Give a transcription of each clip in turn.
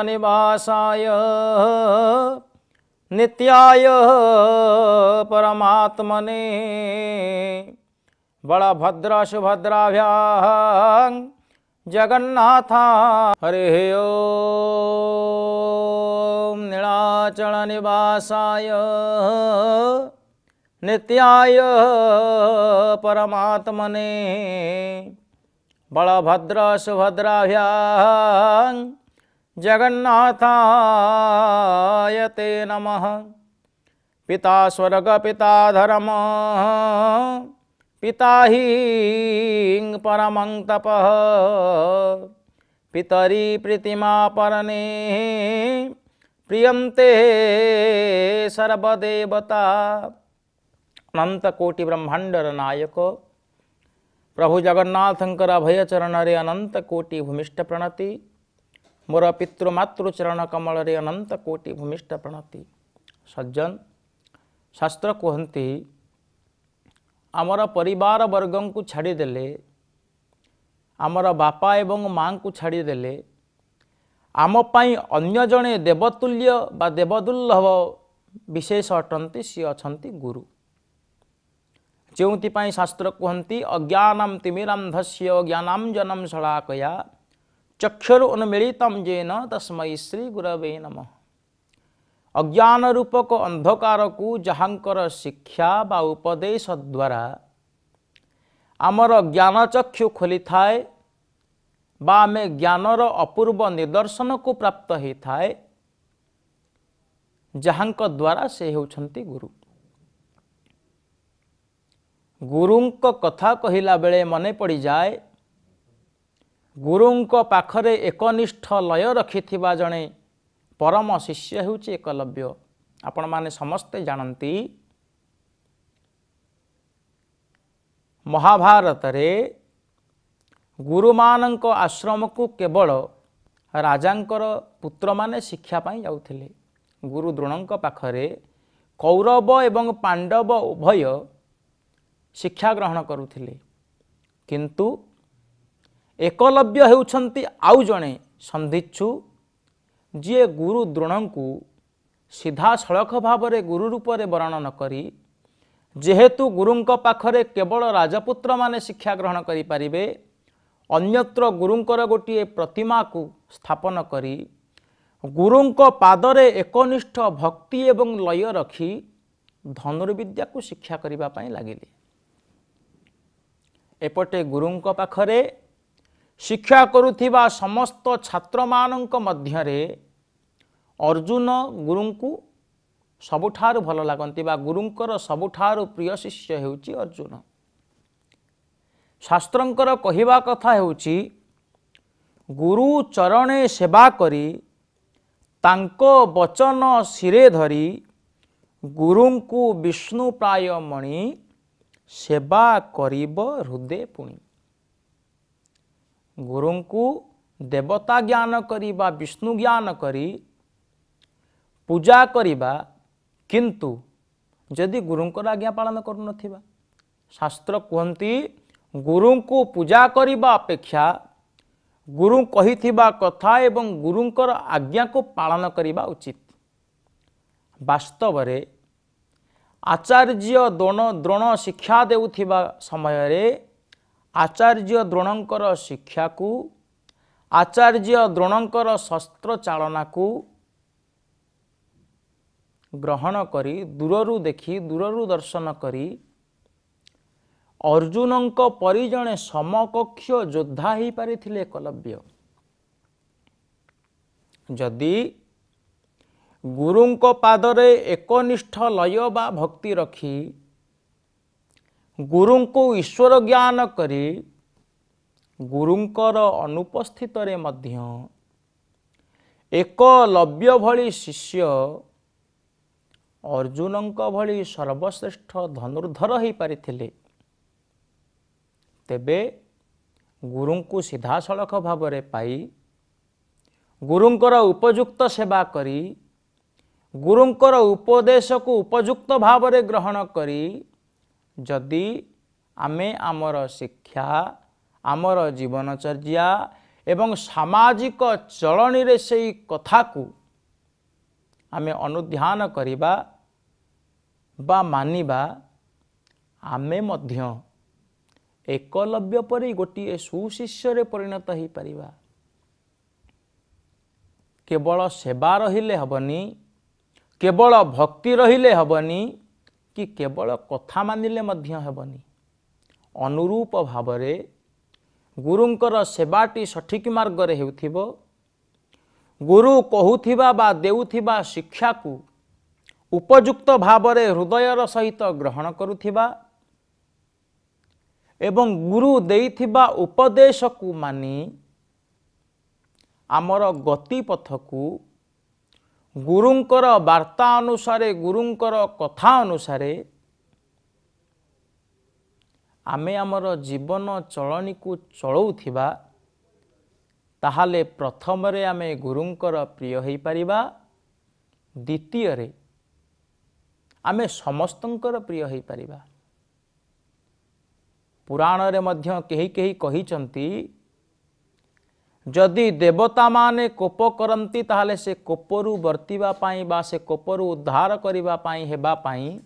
निवासाय नित्याय परमात्मने बलभद्र सुभद्राभ्यां जगन्नाथा हरे ओम नीलाचल निवासाय नित्याय परमात्मने बलभद्र सुभद्राभ्यां जगन्नाथाय ते नमः। पिता स्वर्ग पिता धर्म पिता हि परमं तपः पितरी प्रीतिमा परने प्रियंते सर्वदेवता। अनंत कोटि ब्रह्मांडर नायक प्रभु जगन्नाथंकर अभय चरण रे अनंत कोटि भूमिष्ठ प्रणति। मोर पितृमातृ चरण कमल रे अनंत कोटि भूमिष्ठ प्रणति। सज्जन शास्त्र कहती आमर परिवार वर्गं को छाड़देले आमर बापा एवं माँ को छाड़देले आम पाई अन्य जड़े देवतुल्य बा देवदुर्लभ विशेष अटंती सी अछंती गुरु। जोपाई शास्त्र कहती अज्ञानम तिमिरांधस्य ज्ञानांजनम शलाकया चक्षुरुन्मीलितं येन तस्मै श्री गुरवे नमः। अज्ञान रूपक अंधकार को जहांकर शिक्षा बा उपदेश द्वारा आमर ज्ञान चक्षु खोली थाए बा आमे ज्ञानर अपूर्व निदर्शन को प्राप्त होता है जहांक द्वारा से होछंती गुरु। गुरुंक कथा कहिला बेले मने पड़ी जाए गुरुंक पाखरे एकनिष्ठ लय रखिथिबा जणे परम शिष्य हेउछि एकलव्य। आपण माने समस्ते जानती महाभारत रे गुरुमानंक आश्रम को केवल राजांकर पुत्र माने शिक्षा पाई जाउथिले। गुरु द्रोणंक पाखरे कौरव एवं पांडव उभय शिक्षा ग्रहण करुथिले किंतु एकलव्य हेउछंती आउ जणे संधिच्छु जी गुरु द्रोण को सीधा सड़क भाव में गुरु रूप में वर्णन करी जेहेतु गुरुंक पाखरे केवल राजपुत्र माने शिक्षा ग्रहण करि पारिबे अन्यत्र गुरुंकर गोटे प्रतिमा को स्थापन करी गुरुंक पादरे एकनिष्ठ भक्ति एवं लय रखी धनुर्विद्या को शिक्षा करिबा पई लागिले। एपटे गुरुंक पाखरे शिक्षा करुथिबा समस्त छात्र मानंक मध्यरे अर्जुन गुरु को सबुठारु भल लागंती बा गुरुंकर सबुठारु प्रिय शिष्य हेउची अर्जुन। शास्त्रंकर कहिबा कथा हेउची गुरु चरणे सेवा करी तांको वचन सिरे धरी गुरुंकु विष्णु प्राय मणि सेवा करिब हृदय पुणी। गुरुंकु देवता ज्ञान करिबा विष्णु ज्ञान करी पूजा करिबा किंतु जदि गुरुंकर आज्ञा पालन करू नथिबा शास्त्र कहती गुरुंकु पूजा करिबा अपेक्षा गुरु कहिथिबा कथा एवं गुरुंकर आज्ञा को पालन करिबा उचित। वास्तव रे आचार्य द्रोण शिक्षा देउथिबा समय रे आचार्य द्रोणंकर शिक्षा को आचार्य द्रोणंकर शस्त्र चालना को ग्रहण करी दूररू देखी दूररू दर्शन करी अर्जुनंक परि जणे समकक्ष योद्धा ही पारिथिले एकलव्य। जदि गुरुंक पादरे एकनिष्ठ लय बा भक्ति रखी गुरुंको ईश्वर ज्ञान करी गुरुंकर अनुपस्थित रे मध्य एकलव्य भली शिष्य अर्जुनंक भली सर्वश्रेष्ठ धनुर्धर ही पारिथिले तेबे गुरुंकु सीधा सड़क भाव में पाई गुरुंकर उपयुक्त सेवा करी गुरुंकर उपदेश को उपयुक्त भाव में ग्रहण करी जदि आमे आमर शिक्षा आमर जीवनचर्या एवं सामाजिक चलनी रे से कथा को आमे अनुध्यान करिबा बा मानिबा आमे मध्य एकलव्य परि गोटे सुशिष्य रे परिणत हो पारिबा। केवल सेवा रहिले हबनी, केवल भक्ति रहिले हबनी कि केवल कथा मानिले मध्य हबनी। अनुरूप भावरे गुरुंकर सेवाटी सठिक मार्ग रे हेउथिबो, गुरु कहूथिबा बा देउथिबा शिक्षा को उपयुक्त भावरे हृदयर सहित ग्रहण करुथिबा एवं गुरु देइथिबा उपदेश को मानी आमर गति पथ को गुरुंकर वार्ता अनुसारे गुरुंकर कथा अनुसारे आमे आमर जीवन चलनी को चलाउथिबा ताहाले प्रथम रे आमे गुरुंकर प्रिय होई परिबा, द्वितीय रे आमे समस्तंकर प्रिय होई परिबा। पुराण रे मध्य केही केही कहिचंती जदि देवता माने कोप करंती ताहाले से कोपरु वर्तिबा पाई बा से कोपरु उद्धार करिबा पाई हेबा पाई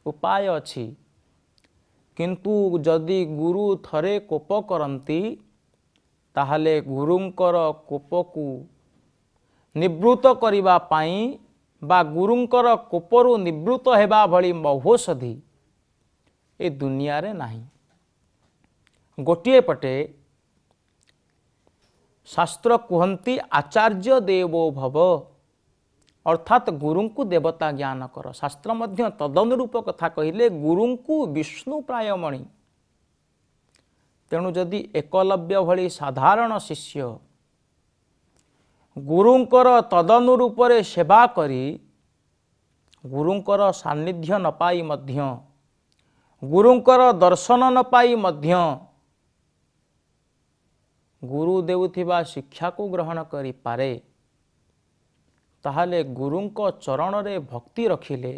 उपाय अछि, किंतु जदि गुरु थरे कोप करंती ताहाले गुरुंकर कोप को निवृत्त करिबा पाई बा गुरुंकर कोपरु निवृत्त हेबा भली महोषधि ए दुनिया रे नाही। गोटिए पटे शास्त्र कहती आचार्य देवो भव, अर्थात गुरु को देवता ज्ञान कर। शास्त्र मध्य तदनुरूप कथा कहिले गुरु को विष्णु प्रायमणि। तेणु जदि एकलव्य भली साधारण शिष्य गुरुंकर तदनुरूप सेवा करी गुरुंकर सान्निध्य न पाई मध्य गुरुंकर दर्शन न पाई मध्य गुरु देउथिबा शिक्षा को ग्रहण करि पारे, ताहाले गुरुंक चरण रे भक्ति रखिले,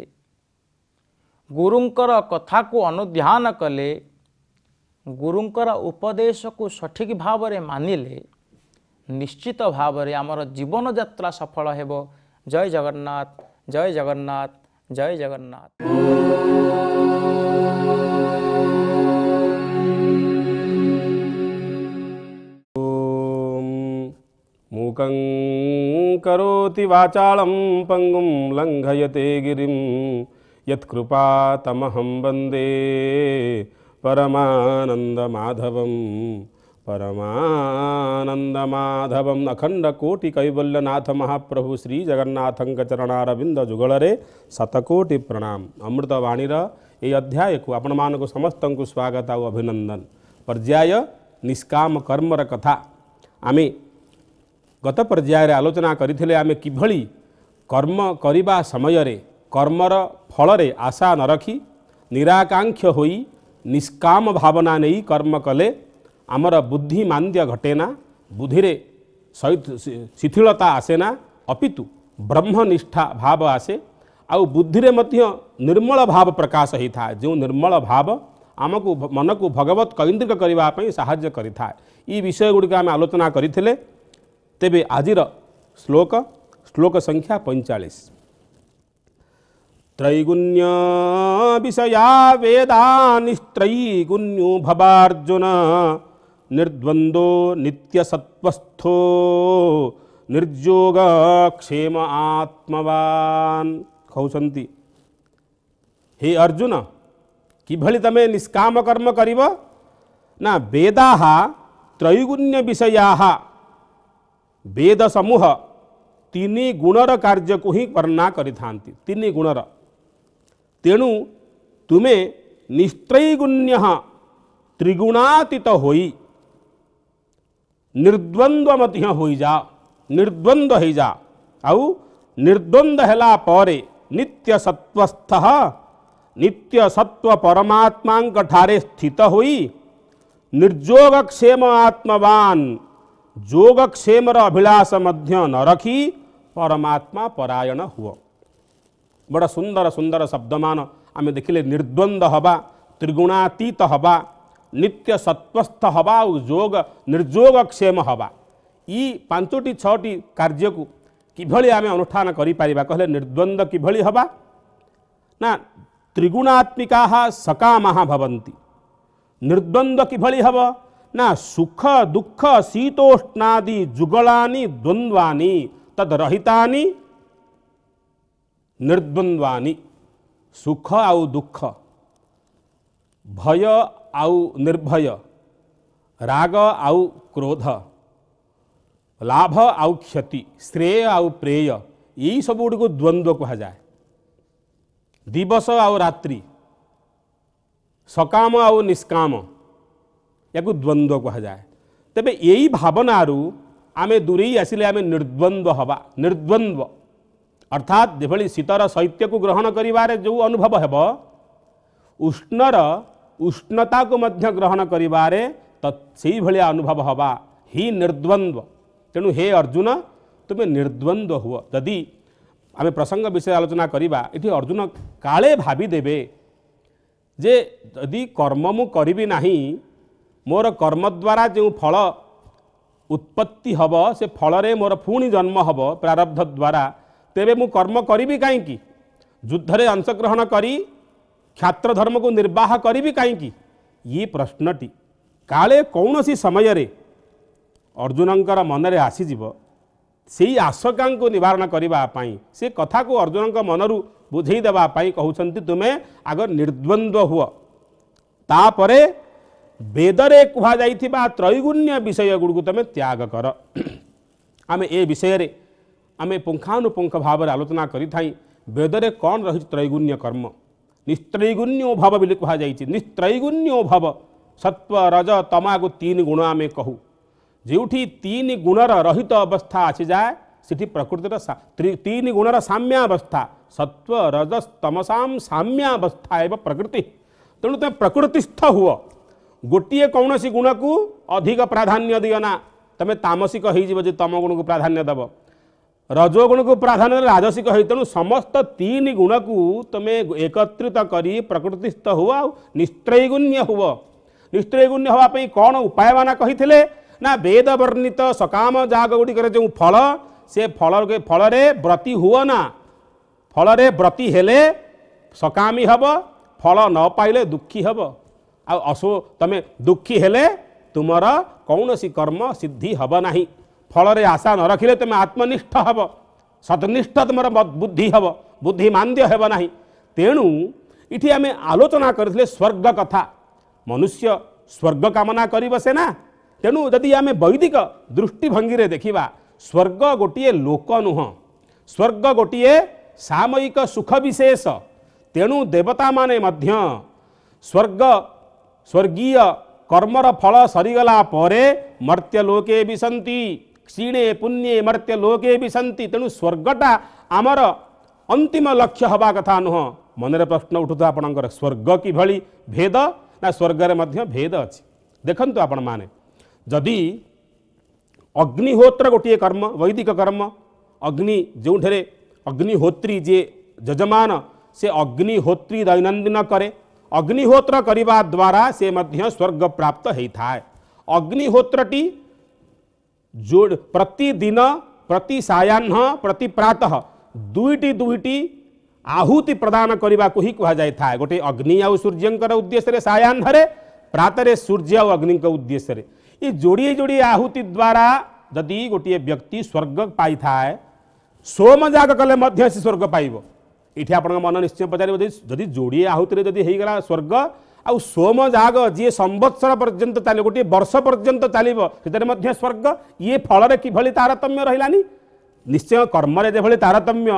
गुरुंकर कथा को अनुध्यान कले, गुरुंकर उपदेश को सठिक भाव रे मानिले निश्चित भाव रे आमर जीवन यात्रा सफल हेबो। जय जगन्नाथ, जय जगन्नाथ, जय जगन्नाथ। मूकं करोति वाचालं पंगुं लंघयते गिरिं यत्कृपातमहं वन्दे परमानन्दमाधवं परमानन्दमाधवं अखंडकोटिकैवल्यनाथ महाप्रभु श्री जगन्नाथं चरणारविंद जुगलरे शतकोटि प्रणाम। अमृतवाणीर ये अध्याय को आपण मानक समस्त को स्वागत और अभिनंदन। पर्याय निष्काम कर्मर कथा आमे गत पर्याय आलोचना करथिले। आमे किभली कर्म करिबा समय रे कर्मर फल रे आशा न रखी निराकांक्ष होई निष्काम भावना नहीं कर्म कले आमर बुद्धि मांद्य घटेना, बुद्धि रे शिथिलता आसेना, अपितु ब्रह्मनिष्ठा भाव आसे आउ बुद्धि रे मध्य निर्मल भाव प्रकाश होता है। जो निर्मल भाव आमको मन को भगवत कैंद्रिक करने साहाय्य करिथा। ई विषय गुड़िक आम आलोचना करथिले। तेबे आजिर श्लोक संख्या 45। त्रैगुण्य विषया वेदा निस्त्रैगुण्यो भवार्जुन निर्द्वंदो नित्यसत्वस्थो निर्जोग क्षेम आत्मवान। कहउछंती हे अर्जुन किभली तमे निष्काम कर्म करिव ना वेदाः त्रैगुण्य विषयाः वेद समूह तीन गुणर कार्य को ही वर्णना करिथांती। तीन गुणर तेणु तुमे निस्त्रैगुण्य त्रिगुणातीत होई निर्द्वंद्व मध्य होई जा, निर्द्वंद्व हो जा। आउ निर्द्वंद्व हैला परे नित्य सत्वस्थ नित्य सत्व परमात्मा ठारे स्थित होई निर्जोग क्षेम आत्मवान जोगक्षेमर अभिलाष मध्य न रखी परमात्मा परायण हुआ। बड़ा सुंदर सुंदर शब्दमान आम देखिले। निर्द्वंद हवा, त्रिगुणातीत हवा, नित्य सत्वस्थ हवा, जोग निर्जोग क्षेम हवा। ଇ ପାଞ୍ଚଟି ଛଅଟି କାର୍ଯ୍ୟକୁ କିଭଳି ଆମେ ଅନୁଷ୍ଠାନ କରିପାରିବା କହିଲେ ନିର୍ଦ୍ୱନ୍ଦ୍ୱ କିଭଳି ହେବା ନା ତ୍ରିଗୁଣାତ୍ମିକା ସକାମା ଭବନ୍ତି। ନିର୍ଦ୍ୱନ୍ଦ୍ୱ କିଭଳି ହେବ ନା ସୁଖ ଦୁଃଖ ଶୀତୋଷ୍ଣାଦି ଯୁଗଳାନି ଦ୍ୱନ୍ଦ୍ୱାନି ତଦ୍ରହିତାନି ନିର୍ଦ୍ୱନ୍ଦ୍ୱାନି। ସୁଖ ଆଉ ଦୁଃଖ, ଭୟ ଆଉ ନିର୍ଭୟ, ରାଗ ଆଉ କ୍ରୋଧ, ଲାଭ ଆଉ କ୍ଷତି, ଶ୍ରେୟ ଆଉ ପ୍ରେୟ, ଏଇ ସବୁ ଗୁଡ଼ିକୁ ଦ୍ୱନ୍ଦ୍ୱ କୁହାଯାଏ। ଦିବସ ଆଉ ରାତ୍ରି, ସକାମ ଆଉ ନିଷ୍କାମ, ୟାକୁ ଦ୍ୱନ୍ଦ୍ୱ କୁହାଯାଏ। ତେବେ ଏଇ ଭାବନାରୁ ଆମେ ଦୂରେଇ ଆସିଲେ ଆମେ ନିର୍ଦ୍ୱନ୍ଦ୍ୱ ହେବା। ନିର୍ଦ୍ୱନ୍ଦ୍ୱ ଅର୍ଥାତ୍ ଯେଭଳି ଶୀତର ଶୈତ୍ୟକୁ ଗ୍ରହଣ କରିବାରେ ଯେଉଁ ଅନୁଭବ ହେବ, ଉଷ୍ଣର ଉଷ୍ଣତାକୁ ମଧ୍ୟ ଗ୍ରହଣ କରିବାରେ ସେଇଭଳିଆ ଅନୁଭବ ହେବା ହିଁ ନିର୍ଦ୍ୱନ୍ଦ୍ୱ। ତେଣୁ ହେ ଅର୍ଜୁନ ତୁମେ ନିର୍ଦ୍ୱନ୍ଦ୍ୱ ହୁଅ। ଯଦି ଆମେ ପ୍ରସଙ୍ଗ ବିଷୟରେ ଆଲୋଚନା କରିବା, ଏଠି ଅର୍ଜୁନ କାଳେ ଭାବିଦେବେ ଯେ ଯଦି କର୍ମ ମୁଁ କରିବି ନାହିଁ, ମୋର କର୍ମ ଦ୍ୱାରା ଯେଉଁ ଫଳ ଉତ୍ପତ୍ତି ହେବ ସେ ଫଳରେ ମୋର ପୁଣି ଜନ୍ମ ହେବ ପ୍ରାରବ୍ଧ ଦ୍ୱାରା, ତେବେ ମୁଁ କର୍ମ କରିବି କାହିଁକି? ଯୁଦ୍ଧରେ ଅଂଶଗ୍ରହଣ କରି କ୍ଷାତ୍ର ଧର୍ମକୁ ନିର୍ବାହ କରିବି କାହିଁକି? ଇଏ ପ୍ରଶ୍ନଟି କାଳେ କୌଣସି ସମୟରେ ଅର୍ଜୁନଙ୍କର ମନରେ ଆସିଯିବ। ସେଇ ଆଶଙ୍କାଙ୍କୁ ନିବାରଣ କରିବା ପାଇଁ, ସେ କଥାକୁ ଅର୍ଜୁନଙ୍କ ମନରୁ ବୁଝେଇ ଦେବା ପାଇଁ କହୁଛନ୍ତି ତୁମେ ଆଗ ନିର୍ଦ୍ୱନ୍ଦ୍ୱ ହୁଅ, ତାପରେ ବେଦରେ କୁହାଯାଇଥିବା ତ୍ରୈଗୁଣ୍ୟ ବିଷୟ ଗୁଡ଼ିକୁ ତୁମେ ତ୍ୟାଗ କର। ଆମେ ଏ ବିଷୟରେ ଆମେ ପୁଙ୍ଖାନୁପୁଙ୍ଖ ଭାବରେ ଆଲୋଚନା କରିଥାଇ ବେଦରେ କ'ଣ ରହିଛି ତ୍ରୈଗୁଣ୍ୟ କର୍ମ। ନିସ୍ତ୍ରୈଗୁଣ୍ୟୋ ଭବ ବୋଲି କୁହାଯାଇଛି। ନିସ୍ତ୍ରୈଗୁଣ୍ୟୋ ଭବ, ସତ୍ଵ ରଜ ତମାକୁ ତିନି ଗୁଣ ଆମେ କହୁ। ଯେଉଁଠି ତିନି ଗୁଣର ରହିତ ଅବସ୍ଥା ଆସିଯାଏ ସେଠି ପ୍ରକୃତିର ତିନି ଗୁଣର ସାମ୍ୟାବସ୍ଥା, ସତ୍ଵ ରଜ ତମସାମ୍ ସାମ୍ୟାବସ୍ଥା ଏବଂ ପ୍ରକୃତି। ତେଣୁ ତୁମେ ପ୍ରକୃତିସ୍ଥ ହୁଅ। ଗୋଟିଏ କୌଣସି ଗୁଣକୁ ଅଧିକ ପ୍ରାଧାନ୍ୟ ଦିଅ ନା, ତୁମେ ତାମସିକ ହେଇଯିବ ଯେ ତମ ଗୁଣକୁ ପ୍ରାଧାନ୍ୟ ଦେବ, ରଜୋଗୁଣକୁ ପ୍ରାଧାନ୍ୟ ଦେଲେ ରାଜସିକ ହେଇ। ତେଣୁ ସମସ୍ତ ତିନି ଗୁଣକୁ ତୁମେ ଏକତ୍ରିତ କରି ପ୍ରକୃତିସ୍ଥ ହୁଅ ଆଉ ନିସ୍ତ୍ରୈଗୁଣ୍ୟ ହୁଅ। ନିସ୍ତ୍ରୈଗୁଣ୍ୟ ହେବା ପାଇଁ କ'ଣ ଉପାୟମାନ କହିଥିଲେ ନା ବେଦ ବର୍ଣ୍ଣିତ ସକାମ ଯାଗ ଗୁଡ଼ିକରେ ଯେଉଁ ଫଳ, ସେ ଫଳରେ ବ୍ରତୀ ହୁଅ ନା। ଫଳରେ ବ୍ରତୀ ହେଲେ ସକାମୀ ହେବ, ଫଳ ନ ପାଇଲେ ଦୁଃଖୀ ହେବ। ଆଉ ତମେ ଦୁଃଖୀ ହେଲେ ତୁମର କୌଣସି କର୍ମ ସିଦ୍ଧି ହେବ ନାହିଁ। ଫଳରେ ଆଶା ନ ରଖିଲେ ତୁମେ ଆତ୍ମନିଷ୍ଠ ହେବ, ସତନିଷ୍ଠ ତୁମର ବୁଦ୍ଧି ହେବ, ବୁଦ୍ଧିମାନ୍ଦ୍ୟ ହେବ ନାହିଁ। ତେଣୁ ଏଠି ଆମେ ଆଲୋଚନା କରିଥିଲେ ସ୍ୱର୍ଗ କଥା। ମନୁଷ୍ୟ ସ୍ୱର୍ଗ କାମନା କରିବ ସେ ନା। ତେଣୁ ଯଦି ଆମେ ବୈଦିକ ଦୃଷ୍ଟିଭଙ୍ଗୀରେ ଦେଖିବା, ସ୍ୱର୍ଗ ଗୋଟିଏ ଲୋକ ନୁହଁ, ସ୍ୱର୍ଗ ଗୋଟିଏ ସାମୟିକ ସୁଖ ବିଶେଷ। ତେଣୁ ଦେବତାମାନେ ମଧ୍ୟ ସ୍ୱର୍ଗୀୟ କର୍ମର ଫଳ ସରିଗଲା ପରେ ମର୍ତ୍ତ୍ୟ ଲୋକେ ବିଶନ୍ତି, କ୍ଷୀଣେ ପୁଣ୍ୟେ ମର୍ତ୍ତ୍ୟ ଲୋକେ ବିଶନ୍ତି। ତେଣୁ ସ୍ୱର୍ଗଟା ଆମର ଅନ୍ତିମ ଲକ୍ଷ୍ୟ ହେବା କଥା ନୁହଁ। ମନରେ ପ୍ରଶ୍ନ ଉଠୁଥିବ ଆପଣଙ୍କର, ସ୍ୱର୍ଗ କିଭଳି ଭେଦ ନା ସ୍ୱର୍ଗରେ ମଧ୍ୟ ଭେଦ ଅଛି। ଦେଖନ୍ତୁ ଆପଣମାନେ, ଯଦି ଅଗ୍ନିହୋତ୍ର ଗୋଟିଏ କର୍ମ, ବୈଦିକ କର୍ମ, ଯେଉଁଠାରେ ଅଗ୍ନିହୋତ୍ରୀ ଯିଏ ଯଜମାନ, ସେ ଅଗ୍ନିହୋତ୍ରୀ ଦୈନନ୍ଦିନ କରେ। ଅଗ୍ନିହୋତ୍ର କରିବା ଦ୍ୱାରା ସେ ମଧ୍ୟ ସ୍ୱର୍ଗ ପ୍ରାପ୍ତ ହେଇଥାଏ। ଅଗ୍ନିହୋତ୍ରଟି ପ୍ରତିଦିନ, ପ୍ରତି ସାୟାହ୍ନ, ପ୍ରତି ପ୍ରାତଃ ଦୁଇଟି ଆହୁତି ପ୍ରଦାନ କରିବାକୁ ହିଁ କୁହାଯାଇଥାଏ। ଗୋଟିଏ ଅଗ୍ନି ଆଉ ସୂର୍ଯ୍ୟଙ୍କର ଉଦ୍ଦେଶ୍ୟରେ ସାୟାହ୍ନରେ, ପ୍ରାତରେ ସୂର୍ଯ୍ୟ ଆଉ ଅଗ୍ନିଙ୍କ ଉଦ୍ଦେଶ୍ୟରେ। ଏ ଯୋଡ଼ିଏ ଆହୁତି ଦ୍ୱାରା ଯଦି ଗୋଟିଏ ବ୍ୟକ୍ତି ସ୍ୱର୍ଗ ପାଇଥାଏ, ସୋମଯାଗ କଲେ ମଧ୍ୟ ସେ ସ୍ୱର୍ଗ ପାଇବ। ଏଠି ଆପଣଙ୍କ ମନ ନିଶ୍ଚୟ ପଚାରିବ, ଯଦି ଯୋଡ଼ିଏ ଆହୁତିରେ ଯଦି ହେଇଗଲା ସ୍ୱର୍ଗ, ଆଉ ସୋମଯାଗ ଯିଏ ସମ୍ବତ୍ସର ପର୍ଯ୍ୟନ୍ତ ଚାଲିବ, ଗୋଟିଏ ବର୍ଷ ପର୍ଯ୍ୟନ୍ତ ଚାଲିବ, ସେଥିରେ ମଧ୍ୟ ସ୍ୱର୍ଗ। ଇଏ ଫଳରେ କିଭଳି ତାରତମ୍ୟ ରହିଲାନି? ନିଶ୍ଚୟ କର୍ମରେ ଯେଭଳି ତାରତମ୍ୟ,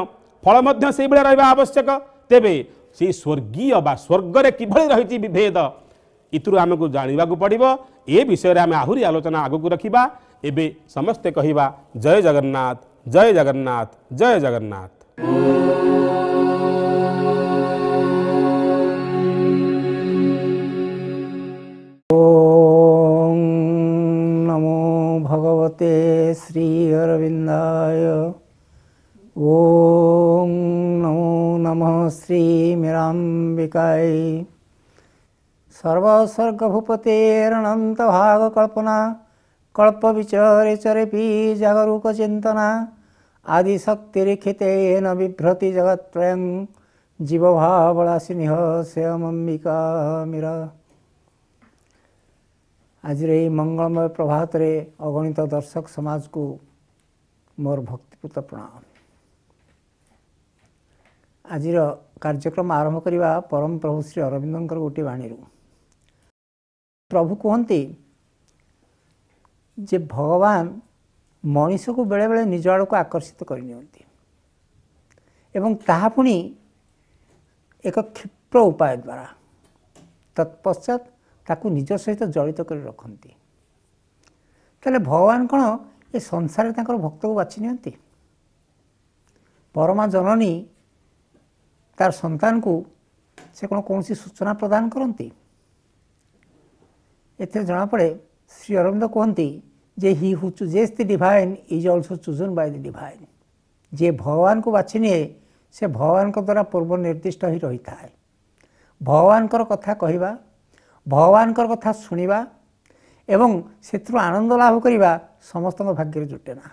ଫଳ ମଧ୍ୟ ସେଇଭଳି ରହିବା ଆବଶ୍ୟକ। ତେବେ ସେଇ ସ୍ୱର୍ଗୀୟ ବା ସ୍ୱର୍ଗରେ କିଭଳି ରହିଛି ବିଭେଦ, ଏଥିରୁ ଆମକୁ ଜାଣିବାକୁ ପଡ଼ିବ। ଏ ବିଷୟରେ ଆମେ ଆହୁରି ଆଲୋଚନା ଆଗକୁ ରଖିବା। ଏବେ ସମସ୍ତେ କହିବା ଜୟ ଜଗନ୍ନାଥ, ଜୟ ଜଗନ୍ନାଥ, ଜୟ ଜଗନ୍ନାଥ। ओम नमो भगवते श्री अरविंदाय। ओम नमो नमः श्री मीरांबिकाय। सर्वसर्गभूपतेरनंत भाग कल्पना कल्प विचरे चरेपि जागरूक चिंतना आदिशक्तिरिखिते न बिभ्रति जगत्त्रयं जीवभावलासिनिह श्यामंबिका मीरा। आज मंगलमय प्रभात रे अगणित दर्शक समाज को मोर भक्तिपूत प्रणाम। आज कार्यक्रम आरंभ करवा परम प्रभु श्री अरविंदर गोटे वाणी। प्रभु कहते जे भगवान मनीष को बेले बेले निज आड़ को आकर्षित करनियंती एवं ताहा पुणी एक क्षिप्र उपाय द्वारा तत्पश्चात ताकू निज सहित जड़ित कर रखती। ताले भगवान कौन ये संसार तांकर भक्त को बाछि नियंती। परमा जननी तार संतान को से कौन सी सूचना प्रदान करती। एथे जना पड़े श्री अरविंद कहती जे he who chooses the divine is also chosen by the divine. जे भगवान को बाछि निए से भगवान को द्वारा पूर्व निर्दिष्ट ही रही थाए। भगवान कथा कहवा भगवान कथा शुणा एवं से आनंद लाभ करवा समस्त भाग्य जुटे ना।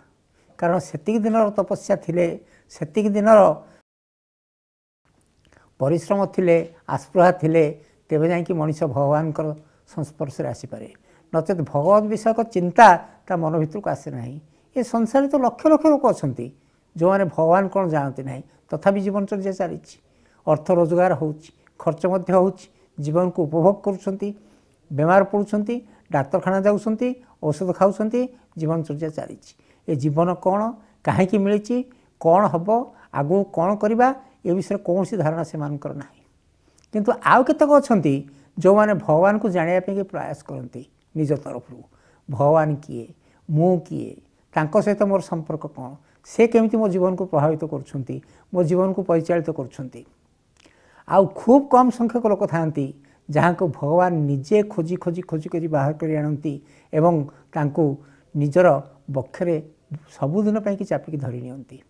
कारण सेतिक दिन तपस्या थिले सेतिक दिन परिश्रम थिले आस्पृहा थिले तेबे जाइए मनीष भगवान संस्पर्श आसीपे। नचेत भगवत विषयक चिंता ता मन भर को आसे ना। ये संसार तो लक्ष लक्ष लोक अच्छा जो मैंने भगवान कौन जानते ना तथापि जीवनचर्या चली अर्थ रोजगार हो खर्च हो जीवन को उपभोग करुँच बेमार पड़ुंट डाक्तरखाना जाऊँच औषध खाऊँ जीवनचर्या चली। ये जीवन कौन कहीं मिली कौन हम आगू कौन करवा ये विषय कौन सी धारणा से ना। किंतु आउ केतक अच्छा जो मैंने भगवान को जानापी प्रयास करती निज तरफ भगवान किए मु किए तांको सहित मोर संपर्क कौन से केमिति मो जीवन को प्रभावित करुँच मो जीवन को परिचालित करुँच। आउ खूब कम संख्यक लोक थांती जहाँ को भगवान निजे खोजी खोजी खोजी कर बाहर कर आनती एवं तांको निजर बक्षरे सबुदिन कि चापिकी धरी नियंती।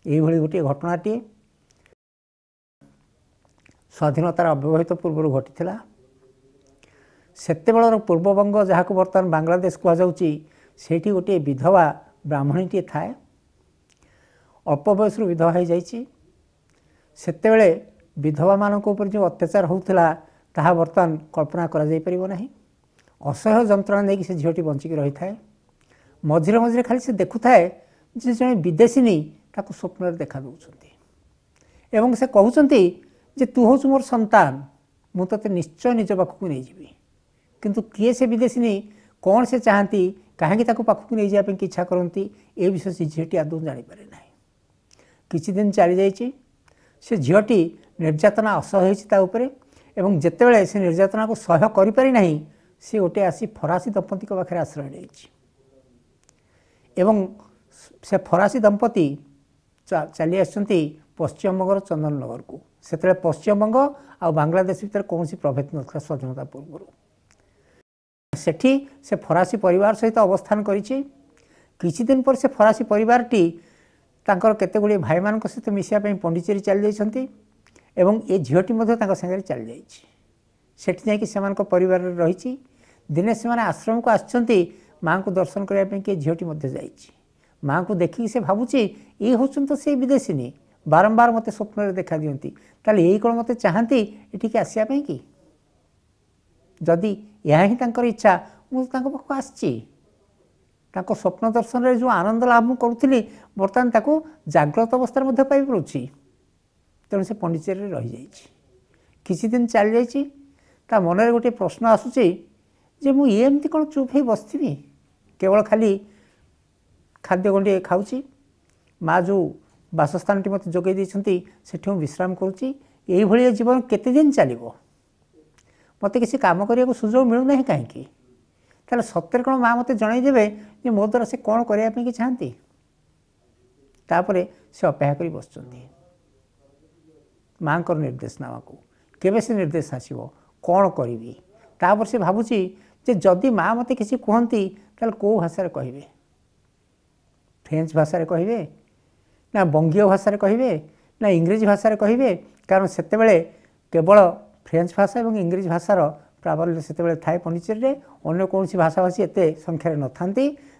यही गोटे घटनाटी स्वाधीनतार अव्यवहित पूर्व घटी सेतेबेलर पूर्वबंग जहाँ को बर्तमान बांग्लादेश कहुच्छी सेठी गोटे विधवा ब्राह्मणीटे थाए अल्प बयस विधवा हो जाइए। सेतेबेले विधवा मानक ऊपर जो अत्याचार होता ताहा बर्तमान कल्पना करा जाई परिबो नहीं। असह्य जंत्रणा नहीं से झीटी बंचिक रही थाए। मझिरे मझिरे खाली से देखुए जे जड़े विदेशिनी ताको स्वप्न देखा दौरान एवं से कहते जे तू हूँ मोर संतान मु ते निश्चय निज पाखक नहीं जीवी। किंतु किए से विदेशिनी कौन से चाहती कहीं पाखक नहीं जाए इच्छा करती ए विषय से झीटी आदौ जापर ना। किछि दिन चली जाइए से झीटी निर्यातना असह्य होता एवं जितेबले से निर्यातना को सह्य करें ना सी गोटे आसी फरासी दंपति पाखे आश्रय नहीं एवं से फरासी दंपति चली आसुँच पश्चिमबंगर चंदननगर को। से पश्चिमबंग आ बांग्लादेश भीतर कौन सी प्रभेद ना स्वाधीनता पूर्व सेठी से फरासी परिवार सहित अवस्थान करिछि। किछि दिन पर से फरासी परिवारटी तांकर केते गुडी भाई मान सहित मिसिया पंडिचेरी चली जाइछन्ति एवं ये झीटी सागर चली जाइछि। सेठी जाइए से परिवार रही दिने से आश्रम को आसछन्ति माँ को दर्शन करने के झीटी जाइछि। माँ को देखिक से भावुची ये हूँ तो से विदेशिनी बारंबार मत स्वप्न देखा दिखती ताले यही कौन मत चाहती ये आसापी कि जदि यह ही तांकर इच्छा मुझे पाक आसी स्वप्न दर्शन में जो आनंद लाभ करुली बर्तमान ताको जाग्रत अवस्था पाइपुर तेणु से पंडिचेरी रही जाइए। किसी दिन चली जाइए ता मन में गोटे प्रश्न आसूची जे मुझे एमती कौन चुप हो बसथी केवल खाली खाद्य गंडे खाऊँ माँ जो बासस्थान टी मत जोगे देती से विश्राम करुँची यही जीवन केते दिन चलो मत किसी काम करने को सुजोग मिलूना कहीं ताले सत्य कौन माँ मत जनईदेवे कि मो द्वारा से कौन करने चाहती तापर से अपेक्षा कर बस माँ को निर्देशनामा को केवे से निर्देश आसो कौन करी तापर से भावुची जे जदि माँ मत किसी कहती ताल कौ भाषा कहे फ्रेंच भाषा कहे ना बंगीय भाषा कहे ना इंग्रेजी भाषा कहे कारण सेतेबेले केवल फ्रेंच भाषा और इंग्रेजी भाषार प्राबल्य से थाए पंडिचेरी अन्य कौन भाषाभाषी एत संख्यार न था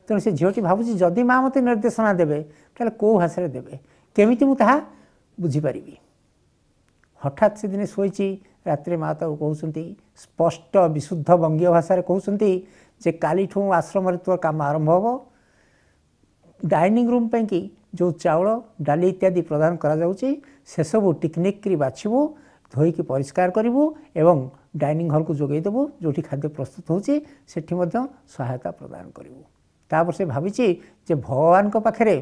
तेणु से झीटी भावुँ जदि माँ मत निर्देशना देवे ताले कौ भाषा देवे केमिति मुझे बुझीपारि हठात से दिन शोची रात्रि माँ ताऊ कहते स्पष्ट विशुद्ध बंगीय भाषा कहते जे काली ठू आश्रम तोर काम आरंभ हम डाइनिंग रूम पे कि जो चाउल डाली इत्यादि प्रदान करा जाउची से सब टिकनिक बाछबू धोईकी परिष्कार करूँ एवं डाइनिंग हल को जोगे देबू जोटी खाद्य प्रस्तुत होची सेठी मध्य सहायता प्रदान करूँ तापर से भावी जे भगवान पाखे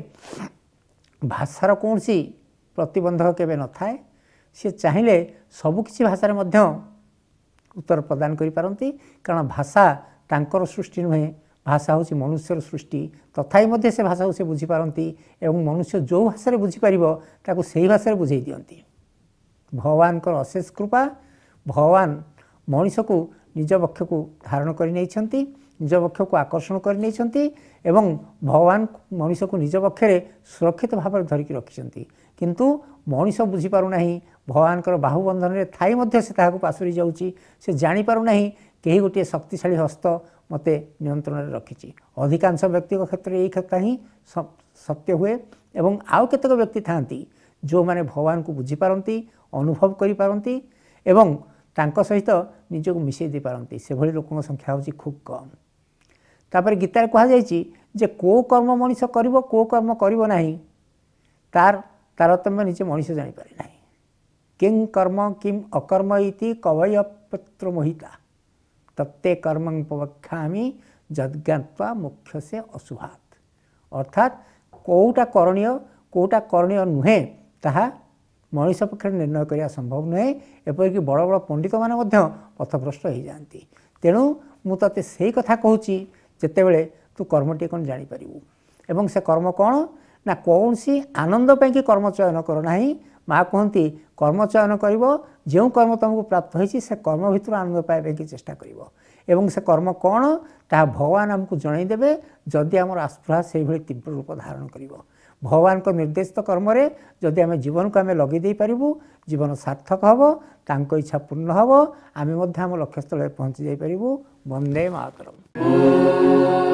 भाषार कौन सी प्रतिबंधक केबे न थाए सी चाहिए सबकिछि भाषा मध्य उत्तर प्रदान करि पारंती कारण भाषा तांकर सृष्टि नुहे भाषा हूँ मनुष्यर सृष्टि तथापि मध्य से भाषा को से बुझीपारती एवं मनुष्य जो भाषा बुझीपार ताकू से भाषा बुझे दियंती भगवान अशेष कृपा भगवान मनीष को निज वक्ष को धारण कर निज वक्ष को आकर्षण कर एवं भगवान मनीष को निज वक्षरे सुरक्षित भाव में धरिकी रखिंट किंतु मनीष बुझीपारुना भगवान बाहुबंधन में थाई मध्य से ताहाको पासुरी जाउची से जानीपारुना कहीं गोटे शक्तिशाली हस्त मत नियंत्रण में रखी अधिकांश व्यक्ति क्षेत्र में यही कथा ही सत्य हुए एवं आउ केतक व्यक्ति था जो माने भगवान को बुझीपारती अनुभव करिपारती एवं तांको सहित निजक मिसई दे पारती से भली लोकों संख्या होची खूब कम तापर गीतार कहा जायछि जे को कर्म मनीष करिवो को कर्म करिवो नाही तार तारतम्य निजे मनीष जानि पारे नाही किं कर्म किम अकर्म इति कवय पत्र मोहिता तत्ते कर्मं पवक्षामि जद्ज्ञात्वा मुख्य से अशुभात अर्थात कोटा करणीय नुहे ताहा मनीष पक्ष निर्णय करने संभव नुहे एपरिक बड़ बड़ पंडित मैंने पथभ्रष्ट हो जाती तेणु मुझे से कथा कहूँ जितेबले तू कर्मटी कौन जापर एवं से कर्म कौन ना कौन सी आनंद कि कर्म चयन करना माँ कहती कर्म चयन कर जो कर्म तुमको प्राप्त होती से कर्म भितर आनंद पाइबा की चेष्टा कर एवं से कर्म कौन ता भगवान आमको जनईदेवे जदि आम आस्पृहा से भाई तीव्र रूप धारण कर भगवान को निर्देशित कर्म रे जदि आम जीवन को आम लगे पारू जीवन सार्थक हम तांको इच्छा पूर्ण हम आम लक्ष्यस्थल पहुँची जापर वंदे मातरम।